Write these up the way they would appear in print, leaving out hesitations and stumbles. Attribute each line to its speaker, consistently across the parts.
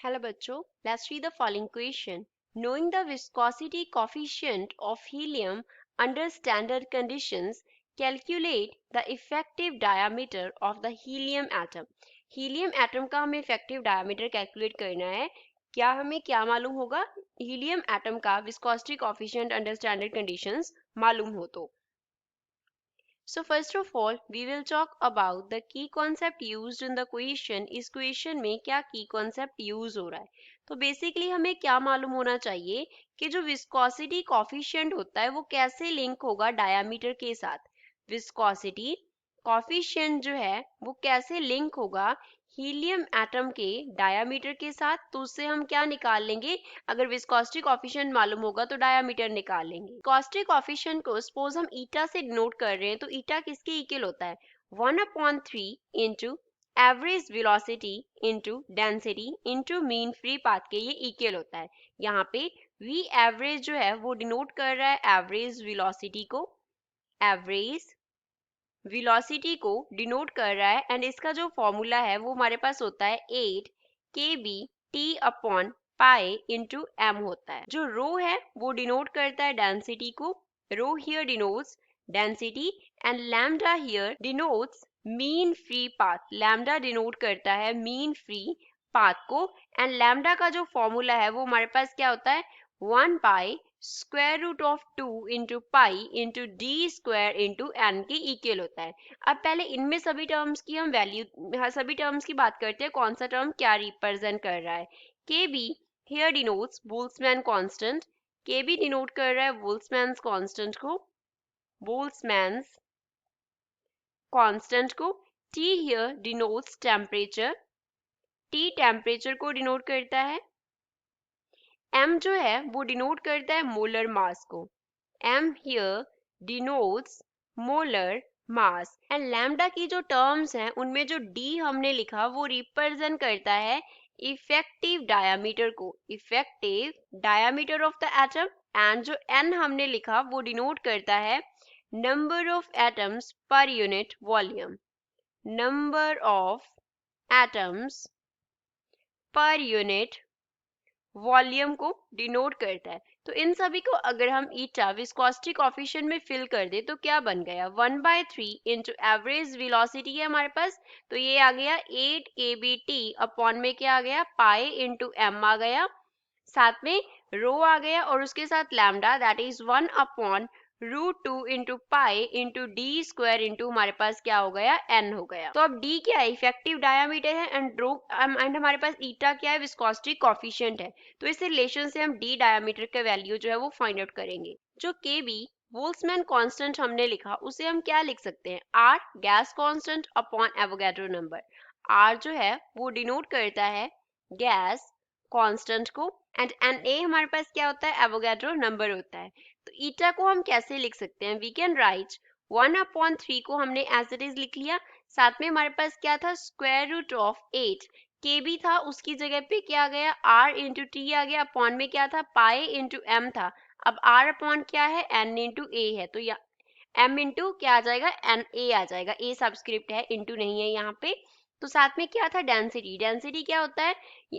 Speaker 1: Hello बच्चों, let's read the following question. Knowing the viscosity coefficient of helium under standard conditions, calculate the effective diameter of the helium atom. Helium atom का हमें effective diameter calculate करना है. क्या हमें क्या मालूम होगा? Helium atom का viscosity coefficient under standard conditions मालूम हो तो. So first of all, we will talk about the key concept used in the question. इस question में क्या key concept use हो रहा है? तो basically हमें क्या मालूम होना चाहिए कि जो viscosity coefficient होता है वो कैसे link होगा diameter के साथ. Viscosity coefficient जो है वो कैसे link होगा हीलियम एटम के डायामीटर के साथ. तो उससे हम क्या निकाल लेंगे? अगर विस्कोसिटी कोएफिशिएंट मालूम होगा तो डायामीटर निकाल लेंगे. विस्कोसिटी कोएफिशिएंट को सपोज हम ईटा से डिनोट कर रहे हैं तो ईटा किसके इक्वल होता है? 1/3 into average velocity into density into mean free path के ये इक्वल होता है. यहाँ पे वी एवरेज जो है वो डिनोट कर रहा है एवरेज वेलोसिटी को, एवरेज वेलोसिटी को डिनोट कर रहा है. एंड इसका जो फॉर्मूला है वो हमारे पास होता है 8 kb t upon pi into m होता है. जो रो है वो डिनोट करता है डेंसिटी को, rho here denotes density and lambda here denotes mean free path. Lambda denote करता है मीन फ्री पाथ को. एंड लैम्डा का जो फॉर्मूला है वो हमारे पास क्या होता है? 1 pi square root of 2 into pi into d square into n के इक्वल होता है. अब पहले इनमें सभी टर्म्स की हम वैल्यू, सभी टर्म्स की बात करते हैं कौन सा टर्म क्या रिप्रेजेंट कर रहा है. के be here denotes Boltzmann constant, के बी डिनोट कर रहा है बोल्ट्जमैन कांस्टेंट को, बोल्ट्जमैन कांस्टेंट को. T here denotes temperature, T temperature को डिनोट करता है. m जो है वो डिनोट करता है मोलर मास को, m here denotes molar mass. And lambda की जो टर्म्स हैं उनमें जो d हमने लिखा वो रिप्रेजेंट करता है इफेक्टिव डायामीटर को, effective diameter of the atom. And जो n हमने लिखा वो डिनोट करता है number of atoms per unit volume, number of atoms per unit volume को डिनोट करता है. तो इन सभी को अगर हम ईटा विस्कोसिटी कोएफिशिएंट में फिल कर दे तो क्या बन गया? 1/3 इंटू एवरेज वेलोसिटी है हमारे पास, तो ये आ गया 8 kbt अपॉन में क्या आ गया? पाई इंटू एम आ गया, साथ में रो आ गया और उसके साथ lambda that is 1 upon √2 into pi into d square into हमारे पास क्या हो गया? n हो गया. तो अब d क्या है? इफेक्टिव डायामीटर है. एंड एंड हमारे पास ईटा क्या है? विस्कोसिटी कोएफिशिएंट है. तो इस रिलेशन से हम d डायामीटर का वैल्यू जो है वो फाइंड आउट करेंगे. जो kb बोल्ट्जमैन कांस्टेंट हमने लिखा उसे हम क्या लिख सकते हैं? r gas constant upon Avogadro number. r जो है वो डिनोट करता है गैस कांस्टेंट को एंड Na हमारे पास क्या होता है? एवोगाड्रो नंबर होता है. तो ईटा को हम कैसे लिख सकते हैं? वी कैन राइट 1/3 को हमने एज इट इज लिख लिया, साथ में हमारे पास क्या था? स्क्वायर रूट ऑफ 8 के बी था, उसकी जगह पे क्या आ गया? r इंटू टी आ गया, अपॉन में क्या था? पाई इंटू एम था. अब r अपॉन क्या है? n इंटू ए है, तो या m इंटू क्या आ जाएगा? एन ए आ जाएगा. ए सबस्क्रिप्ट है, इंटू नहीं है यहाँ पे. तो साथ में क्या था? डेंसिटी. डेंसिटी क्या होता है?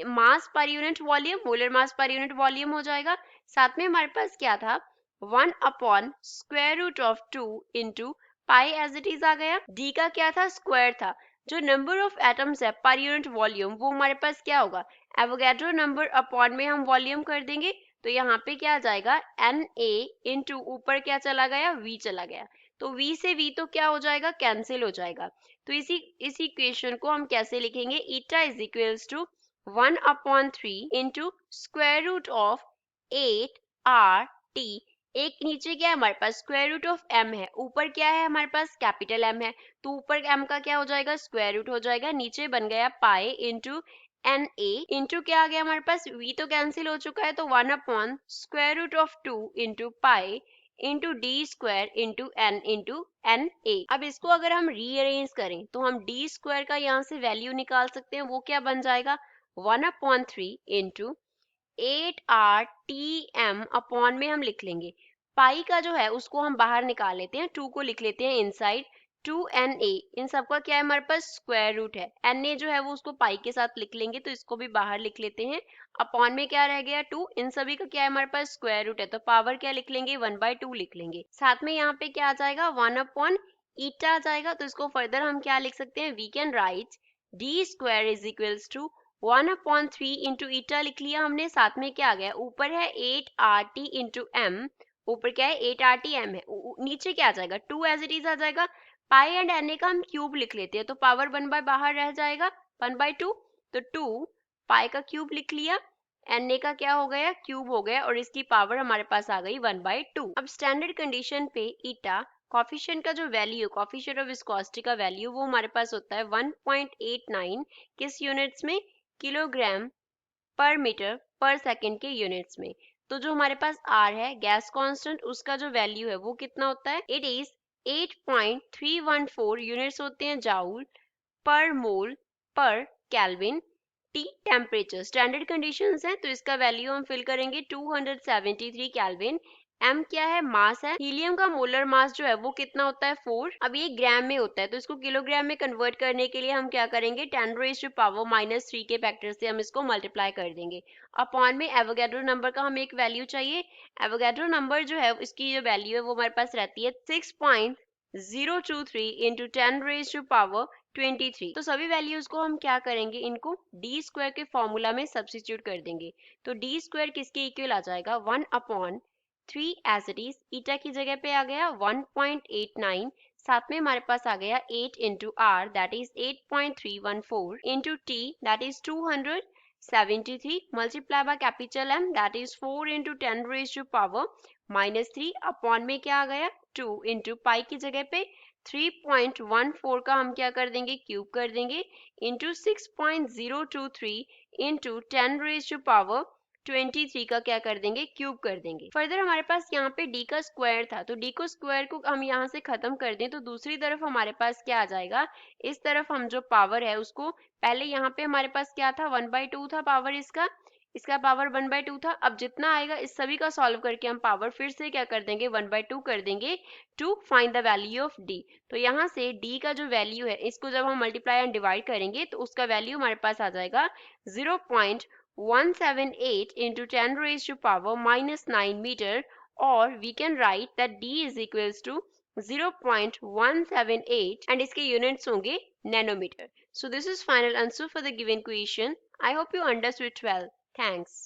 Speaker 1: मास per unit volume, molar mass per unit volume हो जाएगा. साथ में हमारे पास क्या था? 1 upon square root of 2 into pi as it is आ गया. d का क्या था? स्क्वायर था. जो नंबर ऑफ एटम्स है पर यूनिट वॉल्यूम वो हमारे पास क्या होगा? एवोगाड्रो नंबर अपॉन में हम वॉल्यूम कर देंगे, तो यहाँ पे क्या आ जाएगा? Na इंटू ऊपर क्या चला गया? v चला गया. तो v से v तो क्या हो जाएगा? कैंसिल हो जाएगा. तो इसी इक्वेशन को हम कैसे लिखेंगे? Eta is equals to 1/3 into square root of 8 rt. एक नीचे क्या है हमारे पास? स्क्वायर रूट ऑफ m है, ऊपर क्या है हमारे पास? कैपिटल M है, तो ऊपर m का क्या हो जाएगा? स्क्वायर रूट हो जाएगा. नीचे बन गया pi into n A into क्या आ गया हमारे पास? v तो कैंसिल हो चुका है, तो 1 upon square root of 2 into pi into d square into n into n A. अब इसको अगर हम रीअरेंज करें तो हम डी स्क्वायर का यहाँ से वैल्यू निकाल सकते हैं. वो क्या बन जाएगा? 1/3 इंटू 8rtm अपॉन में हम लिख लेंगे. पाई का जो है उसको हम बाहर निकाल लेते हैं, 2 को लिख लेते हैं इनसाइड. 2na, इन सबका क्या है हमारे पास स्क्वायर रूट है। na जो है वो उसको पाई के साथ लिख लेंगे, तो इसको भी बाहर लिख लेते हैं। अपॉन में क्या रह गया 2, इन सभी का क्या है हमारे पास स्क्वायर रूट है, तो पावर क्या लिख लेंगे 1/2 लिख लेंगे। साथ में यहाँ पे क्या आ जाएगा 1 ईटा आ जाएगा, तो इसको फर्दर हम क्या लिख सकते हैं, we can write d square is equals to 1/3 into eta लिख लिया हमने। साथ में क्या आ गया, ऊपर है 8RT इंटू एम, ऊपर क्या है 8RT एम है, नीचे क्या आ जाएगा 2 एज इट इज आ जाएगा। पाई एंड एन का हम क्यूब लिख लेते हैं, तो पावर 1 बाहर रह जाएगा 1/2, तो 2 पाई का क्यूब लिख लिया, एन का क्या हो गया क्यूब हो गया, और इसकी पावर हमारे पास आ गई 1/2। अब स्टैंडर्ड कंडीशन पे ईटा कॉफिशिएंट का जो वैल्यू, कॉफिशिएंट ऑफ विस्कोसिटी का वैल्यू, वो हमारे पास होता है 1.89 किस यूनिट्स में, किलोग्राम पर मीटर पर सेकंड के यूनिट्स में। तो जो हमारे पास आर है गैस कांस्टेंट, उसका जो वैल्यू है वो कितना होता है, इट इज 8.314 यूनिट्स होते हैं जाउल पर मोल पर kelvin. T temperature standard conditions है, तो इसका वैल्यू हम फिल करेंगे 273 केल्विन। एम क्या है, मास है। हीलियम का मोलर मास जो है वो कितना होता है 4। अब ये ग्राम में होता है, तो इसको किलोग्राम में कन्वर्ट करने के लिए हम क्या करेंगे 10⁻³ के फैक्टर से हम इसको मल्टीप्लाई कर देंगे। अपॉन में एवोगैड्रो नंबर का हमें एक वैल्यू चाहिए। एवोगैड्रो नंबर जो है इसकी जो वैल्यू है वो हमारे पास रहती है 6.023 इंटू 10⁻23। तो सभी वैल्यूज को हम क्या करेंगे, इनको डी स्क्वायर के फॉर्मूला में सब्स्टिट्यूट कर देंगे। तो डी स्क्वायर किसके इक्वल आ जाएगा 1/3 एज इट इज, ईटा की जगह पे आ गया 1.89, साथ में हमारे पास आ गया 8 into R that is 8.314 into T that is 273 multiply by capital M that is 4 into 10⁻³ upon में क्या आ गया 2 इंटू पाई की जगह पे 3.14 का हम क्या कर देंगे क्यूब कर देंगे, इंटू 6.023 इंटू 10⁻23 का क्या कर देंगे क्यूब कर देंगे। फर्दर हमारे पास यहाँ पे d का स्क्वायर था, तो d को स्क्वायर को हम यहाँ से खत्म कर दें, तो दूसरी तरफ हमारे पास क्या आ जाएगा, इस तरफ हम जो पावर है उसको, पहले यहाँ पे हमारे पास क्या था 1/2 था पावर, इसका पावर 1/2 था। अब जितना आएगा इस सभी का सॉल्व करके हम पावर फिर से क्या कर देंगे 1/2 कर देंगे to find the value of d। तो यहाँ से d का जो वैल्यू है इसको जब हम मल्टीप्लाई एंड डिवाइड करेंगे तो उसका वैल्यू हमारे पास आ जाएगा 0.178 इंटू 10⁻⁻9 मीटर, और we can write that d is equals to 0.178 and इसके यूनिट्स होंगे nanometre. So this is final answer for the given question. I hope you understood well. Thanks.